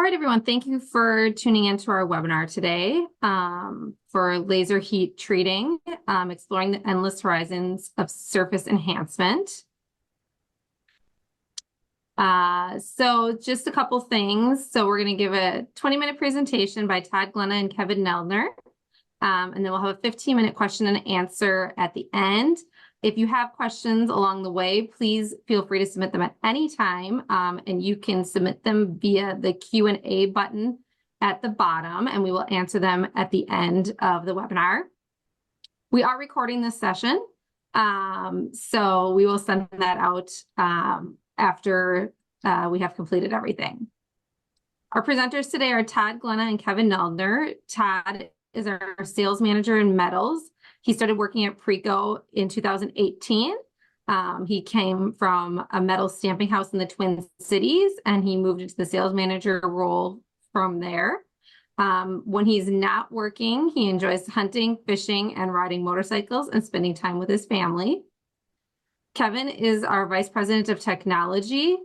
right, everyone, thank you for tuning into our webinar today for laser heat treating, exploring the endless horizons of surface enhancement. So just a couple things. So we're going to give a 20-minute presentation by Todd Glenna and Kevin Neldner, and then we'll have a 15-minute question and answer at the end. If you have questions along the way, please feel free to submit them at any time, and you can submit them via the Q&A button at the bottom, and we will answer them at the end of the webinar. We are recording this session, so we will send that out after we have completed everything. Our presenters today are Todd Glenna and Kevin Neldner. Todd is our sales manager in metals. He started working at Preco in 2018. He came from a metal stamping house in the Twin Cities, and he moved into the sales manager role from there. When he's not working, he enjoys hunting, fishing, and riding motorcycles and spending time with his family. Kevin is our vice president of technology.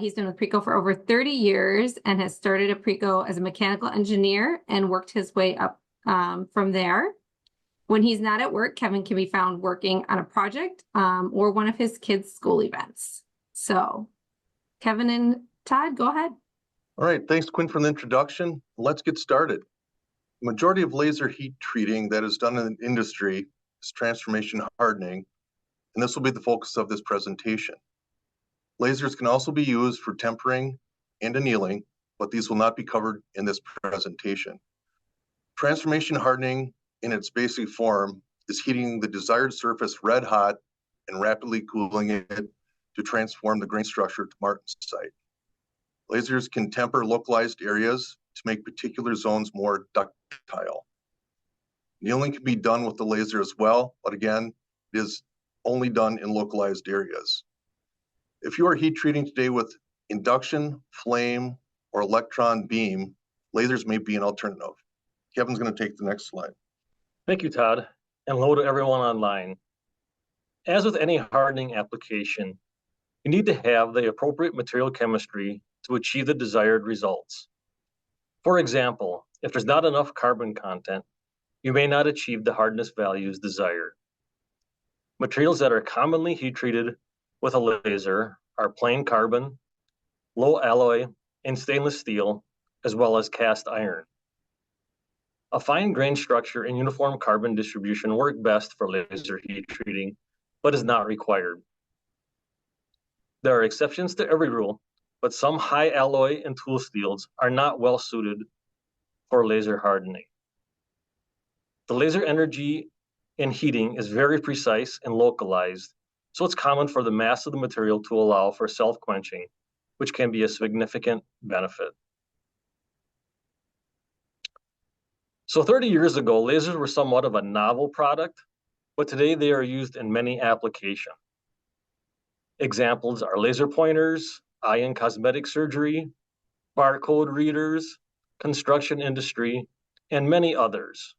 He's been with Preco for over 30 years and has started at Preco as a mechanical engineer and worked his way up from there. When he's not at work, Kevin can be found working on a project or one of his kids' school events. So, Kevin and Todd, go ahead. All right, thanks, Quinn, for the introduction. Let's get started. The majority of laser heat treating that is done in the industry is transformation hardening, and this will be the focus of this presentation. Lasers can also be used for tempering and annealing, but these will not be covered in this presentation. Transformation hardening in its basic form is heating the desired surface red hot and rapidly cooling it to transform the grain structure to martensite. Lasers can temper localized areas to make particular zones more ductile. Annealing can be done with the laser as well, but again, it is only done in localized areas. If you are heat treating today with induction, flame, or electron beam, lasers may be an alternative. Kevin's going to take the next slide. Thank you, Todd, and hello to everyone online. As with any hardening application, you need to have the appropriate material chemistry to achieve the desired results. For example, if there's not enough carbon content, you may not achieve the hardness values desired. Materials that are commonly heat treated with a laser are plain carbon, low alloy, and stainless steel, as well as cast iron. A fine grain structure and uniform carbon distribution work best for laser heat treating, but is not required. There are exceptions to every rule, but some high alloy and tool steels are not well suited for laser hardening. The laser energy in heating is very precise and localized, so it's common for the mass of the material to allow for self-quenching, which can be a significant benefit. So 30 years ago, lasers were somewhat of a novel product, but today they are used in many applications. Examples are laser pointers, eye and cosmetic surgery, barcode readers, construction industry, and many others.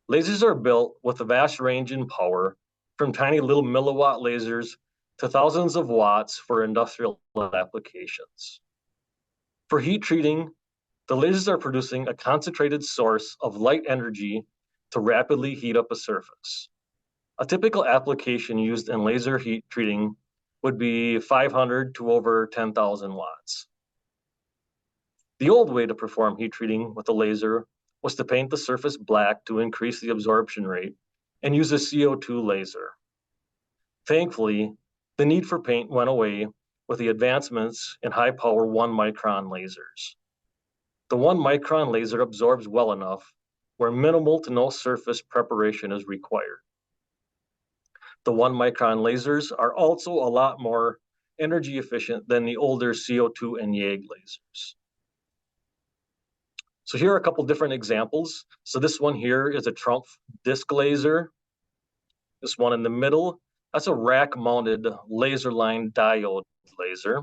Lasers are built with a vast range in power, from tiny little milliwatt lasers to thousands of watts for industrial applications. For heat treating, the lasers are producing a concentrated source of light energy to rapidly heat up a surface. A typical application used in laser heat treating would be 500 to over 10,000 watts. The old way to perform heat treating with a laser was to paint the surface black to increase the absorption rate and use a CO2 laser. Thankfully, the need for paint went away with the advancements in high-power 1-micron lasers. The 1-micron laser absorbs well enough where minimal to no surface preparation is required. The 1-micron lasers are also a lot more energy efficient than the older CO2 and YAG lasers. So here are a couple different examples. So this one here is a Trump disc laser. This one in the middle, that's a rack-mounted laser line diode laser.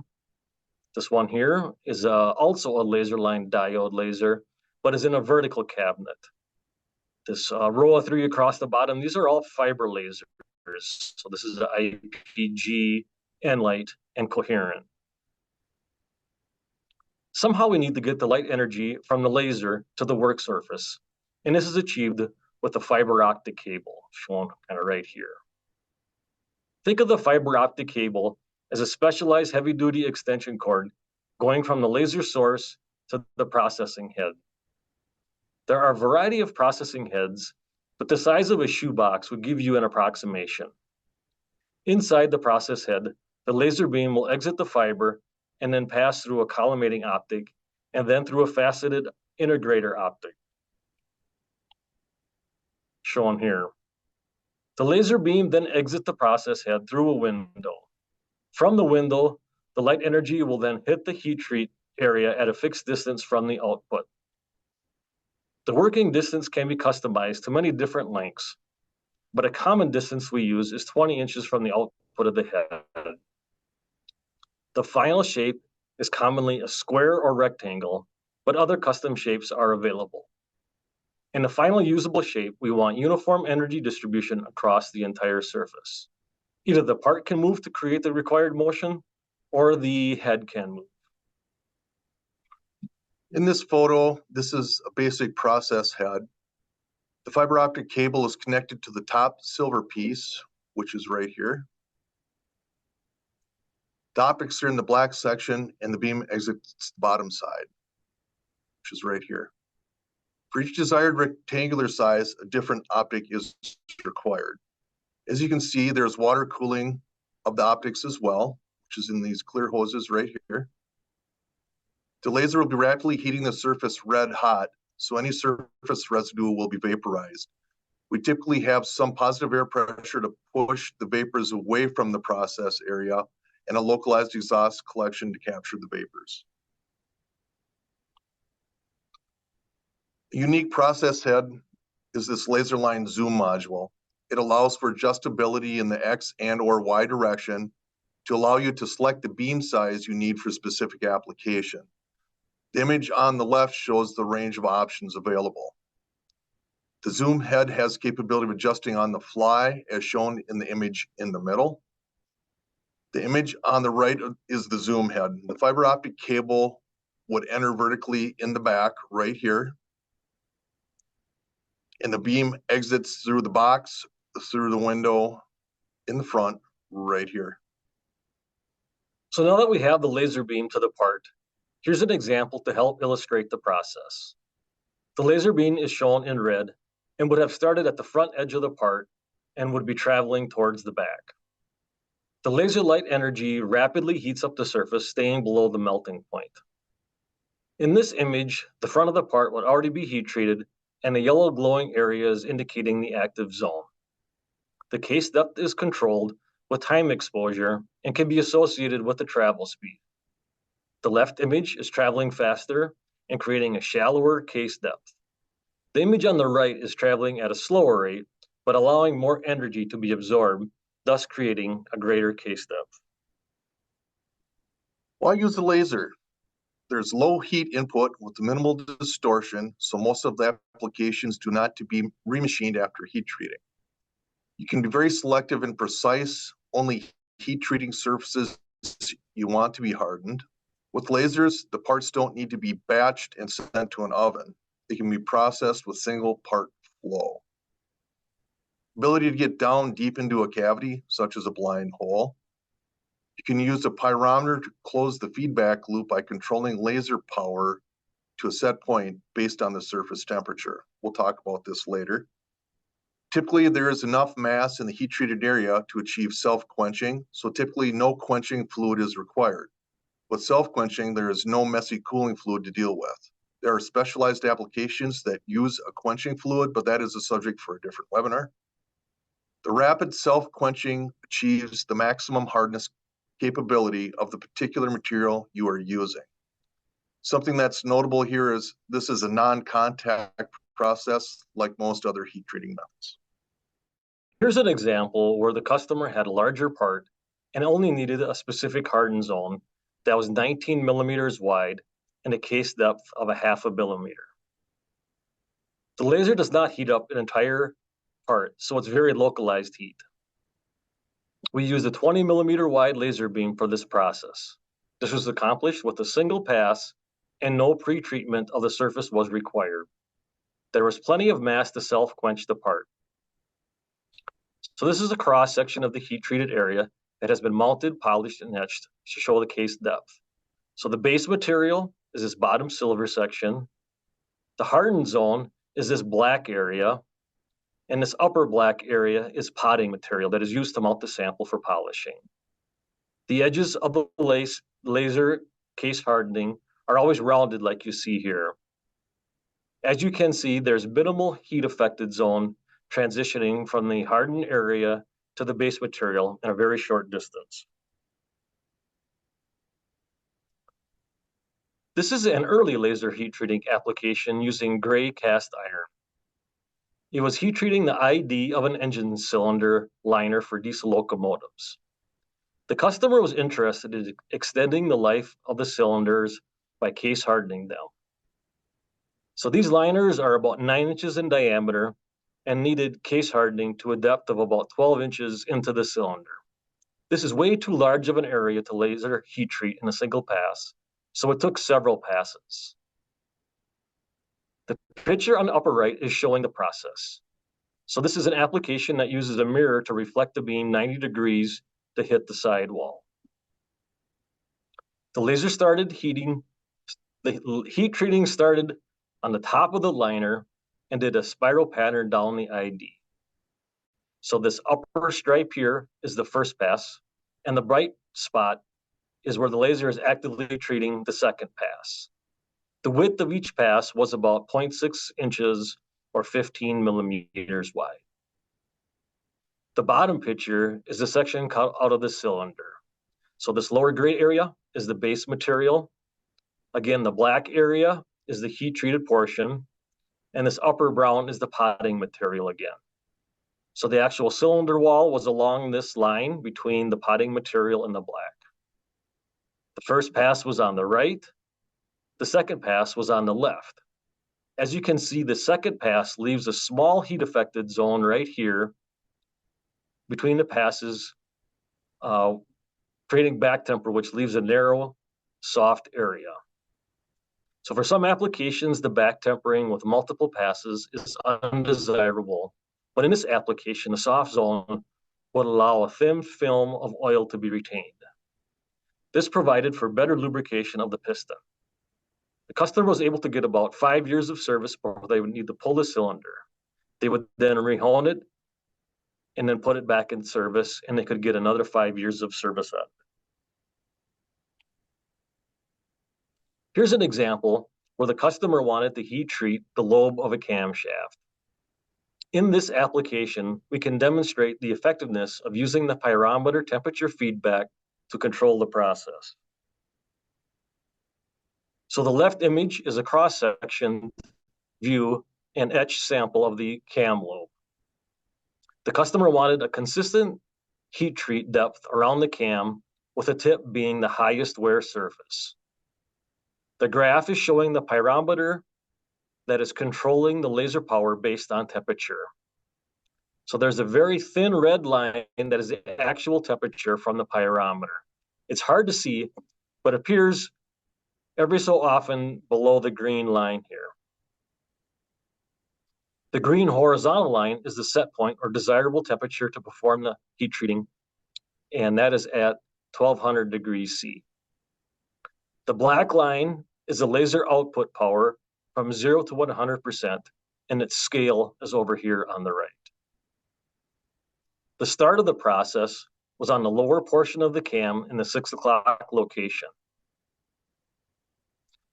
This one here is also a laser line diode laser, but is in a vertical cabinet. This row of 3 across the bottom, these are all fiber lasers. So this is the IPG, Enlight, and Coherent. Somehow we need to get the light energy from the laser to the work surface, and this is achieved with the fiber optic cable, shown kind of right here. Think of the fiber optic cable as a specialized heavy-duty extension cord going from the laser source to the processing head. There are a variety of processing heads, but the size of a shoebox would give you an approximation. Inside the process head, the laser beam will exit the fiber and then pass through a collimating optic and then through a faceted integrator optic, shown here. The laser beam then exits the process head through a window. From the window, the light energy will then hit the heat treat area at a fixed distance from the output. The working distance can be customized to many different lengths, but a common distance we use is 20 inches from the output of the head. The final shape is commonly a square or rectangle, but other custom shapes are available. In the final usable shape, we want uniform energy distribution across the entire surface. Either the part can move to create the required motion, or the head can move. In this photo, this is a basic process head. The fiber optic cable is connected to the top silver piece, which is right here. The optics are in the black section, and the beam exits the bottom side, which is right here. For each desired rectangular size, a different optic is required. As you can see, there's water cooling of the optics as well, which is in these clear hoses right here. The laser will be rapidly heating the surface red hot, so any surface residue will be vaporized. We typically have some positive air pressure to push the vapors away from the process area and a localized exhaust collection to capture the vapors. A unique process head is this laser line zoom module. It allows for adjustability in the X and or Y direction to allow you to select the beam size you need for a specific application. The image on the left shows the range of options available. The zoom head has capability of adjusting on the fly, as shown in the image in the middle. The image on the right is the zoom head. The fiber optic cable would enter vertically in the back right here, and the beam exits through the box, through the window in the front right here. So now that we have the laser beam to the part, here's an example to help illustrate the process. The laser beam is shown in red and would have started at the front edge of the part and would be traveling towards the back. The laser light energy rapidly heats up the surface, staying below the melting point. In this image, the front of the part would already be heat treated, and the yellow glowing area is indicating the active zone. The case depth is controlled with time exposure and can be associated with the travel speed. The left image is traveling faster and creating a shallower case depth. The image on the right is traveling at a slower rate, but allowing more energy to be absorbed, thus creating a greater case depth. Why use the laser? There's low heat input with minimal distortion, so most of the applications do not to be remachined after heat treating. You can be very selective and precise, only heat treating surfaces you want to be hardened. With lasers, the parts don't need to be batched and sent to an oven. They can be processed with single part flow. Ability to get down deep into a cavity, such as a blind hole. You can use a pyrometer to close the feedback loop by controlling laser power to a set point based on the surface temperature. We'll talk about this later. Typically, there is enough mass in the heat-treated area to achieve self-quenching, so typically no quenching fluid is required. With self-quenching, there is no messy cooling fluid to deal with. There are specialized applications that use a quenching fluid, but that is a subject for a different webinar. The rapid self-quenching achieves the maximum hardness capability of the particular material you are using. Something that's notable here is this is a non-contact process like most other heat treating methods. Here's an example where the customer had a larger part and only needed a specific hardened zone that was 19 millimeters wide and a case depth of 0.5 millimeter. The laser does not heat up an entire part, so it's very localized heat. We used a 20 millimeter wide laser beam for this process. This was accomplished with a single pass and no pre-treatment of the surface was required. There was plenty of mass to self-quench the part. So this is a cross-section of the heat-treated area that has been mounted, polished, and etched to show the case depth. So the base material is this bottom silver section. The hardened zone is this black area, and this upper black area is potting material that is used to mount the sample for polishing. The edges of the laser case hardening are always rounded like you see here. As you can see, there's minimal heat affected zone transitioning from the hardened area to the base material in a very short distance. This is an early laser heat treating application using gray cast iron. It was heat treating the ID of an engine cylinder liner for diesel locomotives. The customer was interested in extending the life of the cylinders by case hardening them. So these liners are about 9 inches in diameter and needed case hardening to a depth of about 12 inches into the cylinder. This is way too large of an area to laser heat treat in a single pass, so it took several passes. The picture on the upper right is showing the process. So this is an application that uses a mirror to reflect the beam 90 degrees to hit the sidewall. The laser started heating, the heat treating started on the top of the liner and did a spiral pattern down the ID. So this upper stripe here is the first pass, and the bright spot is where the laser is actively treating the second pass. The width of each pass was about 0.6 inches or 15 millimeters wide. The bottom picture is the section cut out of the cylinder. So this lower gray area is the base material. Again, the black area is the heat treated portion, and this upper brown is the potting material again. So the actual cylinder wall was along this line between the potting material and the black. The first pass was on the right. The second pass was on the left. As you can see, the second pass leaves a small heat affected zone right here between the passes, creating back temper, which leaves a narrow, soft area. So for some applications, the back tempering with multiple passes is undesirable. But in this application, the soft zone would allow a thin film of oil to be retained. This provided for better lubrication of the piston. The customer was able to get about 5 years of service before they would need to pull the cylinder. They would then rehone it and then put it back in service, and they could get another 5 years of service out of it. Here's an example where the customer wanted to heat treat the lobe of a camshaft. In this application, we can demonstrate the effectiveness of using the pyrometer temperature feedback to control the process. So the left image is a cross-section view and etched sample of the cam lobe. The customer wanted a consistent heat treat depth around the cam, with the tip being the highest wear surface. The graph is showing the pyrometer that is controlling the laser power based on temperature. So there's a very thin red line that is the actual temperature from the pyrometer. It's hard to see, but appears every so often below the green line here. The green horizontal line is the set point or desirable temperature to perform the heat treating, and that is at 1200 degrees C. The black line is the laser output power from 0 to 100%, and its scale is over here on the right. The start of the process was on the lower portion of the cam in the 6 o'clock location.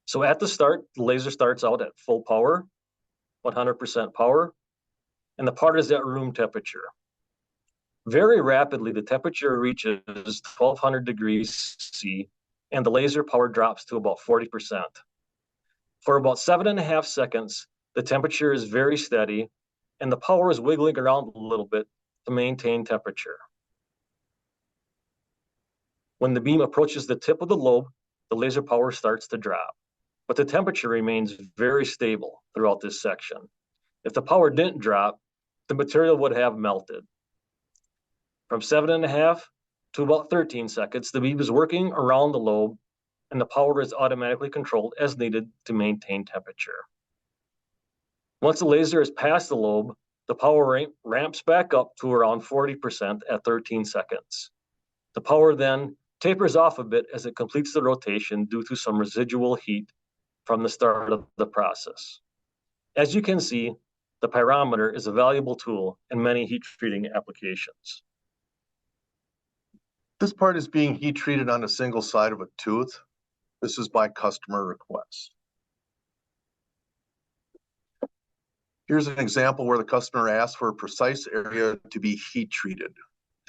So at the start, the laser starts out at full power, 100% power, and the part is at room temperature. Very rapidly, the temperature reaches 1200 degrees C, and the laser power drops to about 40%. For about 7.5 seconds, the temperature is very steady, and the power is wiggling around a little bit to maintain temperature. When the beam approaches the tip of the lobe, the laser power starts to drop, but the temperature remains very stable throughout this section. If the power didn't drop, the material would have melted. From 7.5 to about 13 seconds, the beam is working around the lobe, and the power is automatically controlled as needed to maintain temperature. Once the laser is past the lobe, the power ramps back up to around 40% at 13 seconds. The power then tapers off a bit as it completes the rotation due to some residual heat from the start of the process. As you can see, the pyrometer is a valuable tool in many heat treating applications. This part is being heat treated on a single side of a tooth. This is by customer request. Here's an example where the customer asked for a precise area to be heat treated.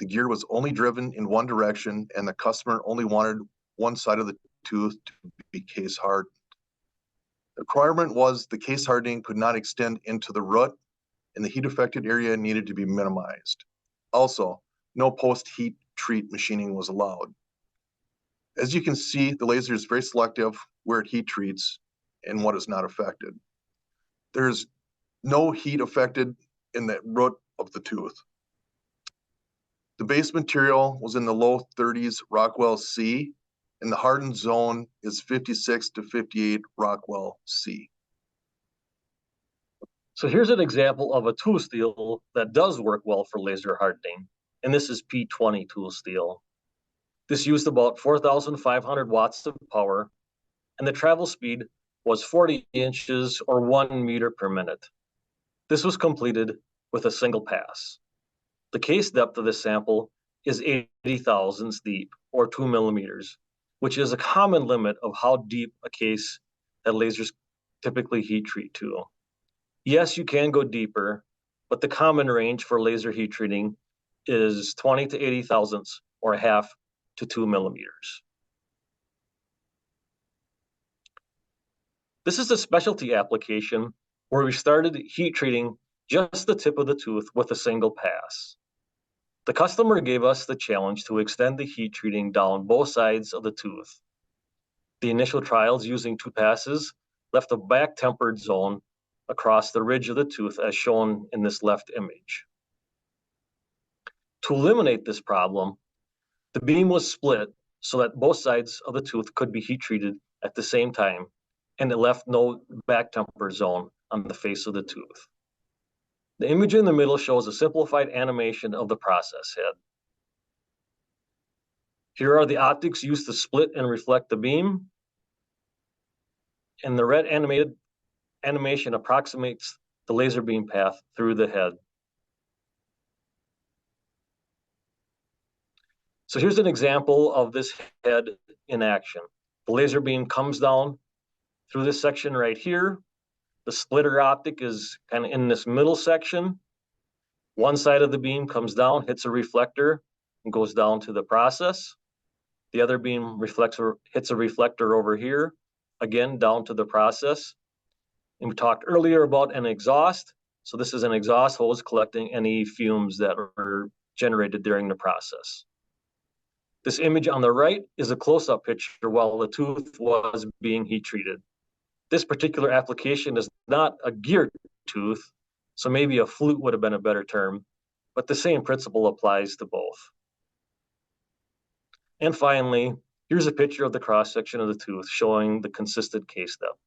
The gear was only driven in one direction and the customer only wanted one side of the tooth to be case hardened. The requirement was the case hardening could not extend into the root and the heat affected area needed to be minimized. Also, no post-heat treat machining was allowed. As you can see, the laser is very selective where it heat treats and what is not affected. There's no heat affected in the root of the tooth. The base material was in the low 30s Rockwell C, and the hardened zone is 56 to 58 Rockwell C. So here's an example of a tool steel that does work well for laser hardening, and this is P20 tool steel. This used about 4,500 watts of power, and the travel speed was 40 inches or 1 meter per minute. This was completed with a single pass. The case depth of this sample is 80 thousandths deep, or 2 millimeters, which is a common limit of how deep a case that lasers typically heat treat to. Yes, you can go deeper, but the common range for laser heat treating is 20 to 80 thousandths, or a half to 2 millimeters. This is a specialty application where we started heat treating just the tip of the tooth with a single pass. The customer gave us the challenge to extend the heat treating down both sides of the tooth. The initial trials using 2 passes left a back tempered zone across the ridge of the tooth as shown in this left image. To eliminate this problem, the beam was split so that both sides of the tooth could be heat treated at the same time, and it left no back tempered zone on the face of the tooth. The image in the middle shows a simplified animation of the process head. Here are the optics used to split and reflect the beam, and the red animation approximates the laser beam path through the head. So here's an example of this head in action. The laser beam comes down through this section right here. The splitter optic is kind of in this middle section. One side of the beam comes down, hits a reflector, and goes down to the process. The other beam hits a reflector over here, again down to the process. And we talked earlier about an exhaust. So this is an exhaust hose collecting any fumes that are generated during the process. This image on the right is a close-up picture while the tooth was being heat treated. This particular application is not a geared tooth, so maybe a flute would have been a better term, but the same principle applies to both. And finally, here's a picture of the cross-section of the tooth showing the consistent case depth.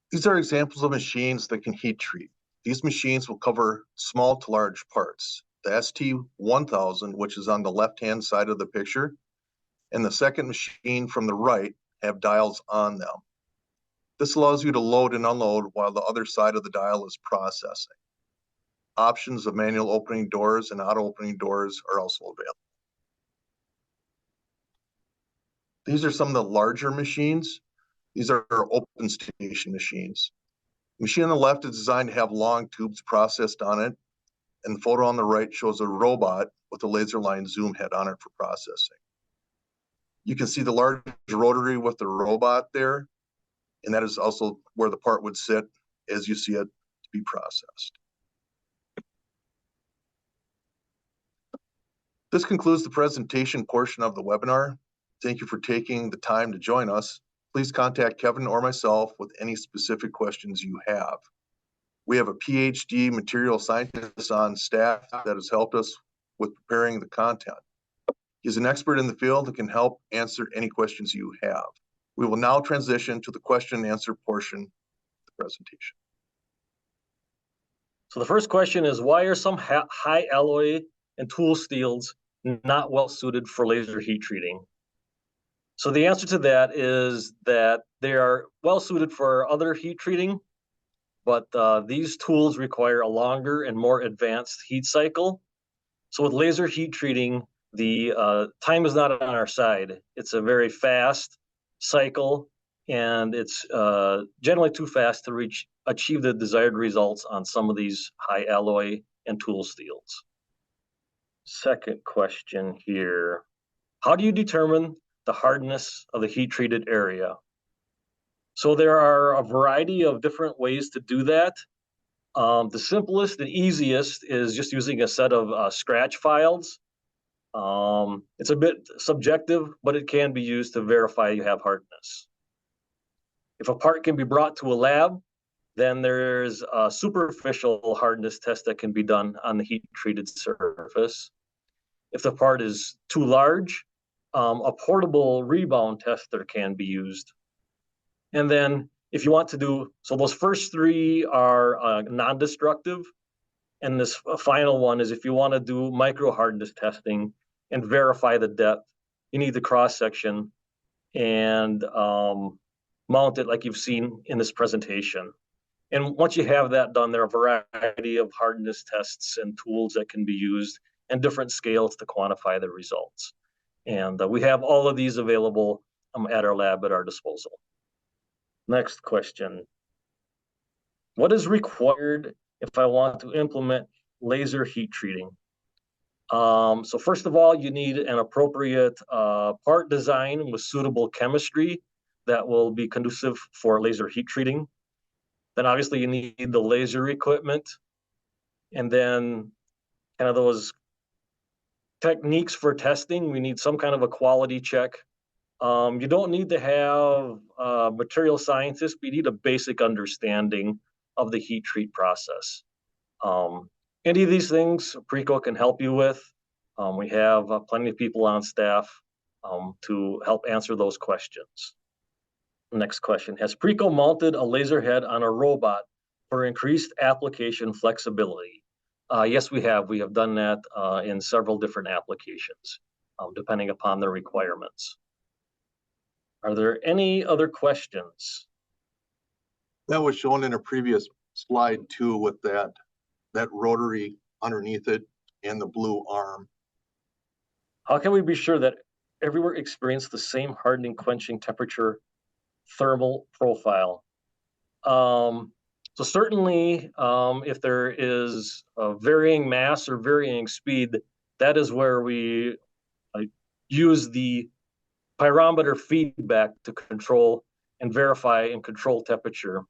These are examples of machines that can heat treat. These machines will cover small to large parts. The ST1000, which is on the left-hand side of the picture, and the second machine from the right have dials on them. This allows you to load and unload while the other side of the dial is processing. Options of manual opening doors and auto opening doors are also available. These are some of the larger machines. These are open station machines. The machine on the left is designed to have long tubes processed on it, and the photo on the right shows a robot with a laser line zoom head on it for processing. You can see the large rotary with the robot there, and that is also where the part would sit as you see it to be processed. This concludes the presentation portion of the webinar. Thank you for taking the time to join us. Please contact Kevin or myself with any specific questions you have. We have a PhD material scientist on staff that has helped us with preparing the content. He's an expert in the field and can help answer any questions you have. We will now transition to the question and answer portion of the presentation. So the first question is, why are some high alloy and tool steels not well suited for laser heat treating? So the answer to that is that they are well suited for other heat treating, but these tools require a longer and more advanced heat cycle. So with laser heat treating, the time is not on our side. It's a very fast cycle, and it's generally too fast to achieve the desired results on some of these high alloy and tool steels. Second question here. How do you determine the hardness of the heat treated area? So there are a variety of different ways to do that. The simplest and easiest is just using a set of scratch files. It's a bit subjective, but it can be used to verify you have hardness. If a part can be brought to a lab, then there's a superficial hardness test that can be done on the heat-treated surface. If the part is too large, a portable rebound tester can be used. And then if you want to do, so those first three are non-destructive. And this final one is if you want to do micro hardness testing and verify the depth, you need the cross section and mount it like you've seen in this presentation. And once you have that done, there are a variety of hardness tests and tools that can be used and different scales to quantify the results. And we have all of these available at our lab at our disposal. Next question. What is required if I want to implement laser heat treating? So first of all, you need an appropriate part design with suitable chemistry that will be conducive for laser heat treating. Then obviously you need the laser equipment, and then kind of those techniques for testing. We need some kind of a quality check. You don't need to have a material scientist, but you need a basic understanding of the heat treat process. Any of these things Preco can help you with. We have plenty of people on staff to help answer those questions. Next question. Has Preco mounted a laser head on a robot for increased application flexibility? Yes, we have. We have done that in several different applications, depending upon the requirements. Are there any other questions? That was shown in a previous slide too, with that rotary underneath it and the blue arm. How can we be sure that everywhere experience the same hardening, quenching temperature thermal profile? So certainly, if there is a varying mass or varying speed, that is where we use the pyrometer feedback to control and verify and control temperature.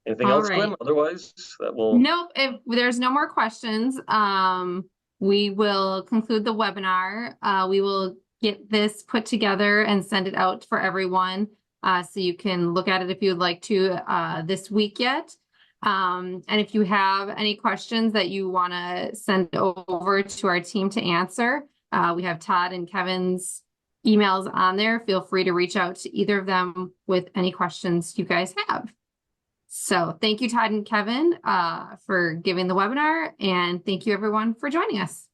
Anything else, Gwen? Otherwise, that will... Nope, if there's no more questions, we will conclude the webinar. We will get this put together and send it out for everyone. So you can look at it if you'd like to this week yet. And if you have any questions that you want to send over to our team to answer, we have Todd and Kevin's emails on there. Feel free to reach out to either of them with any questions you guys have. So thank you, Todd and Kevin, for giving the webinar, and thank you everyone for joining us.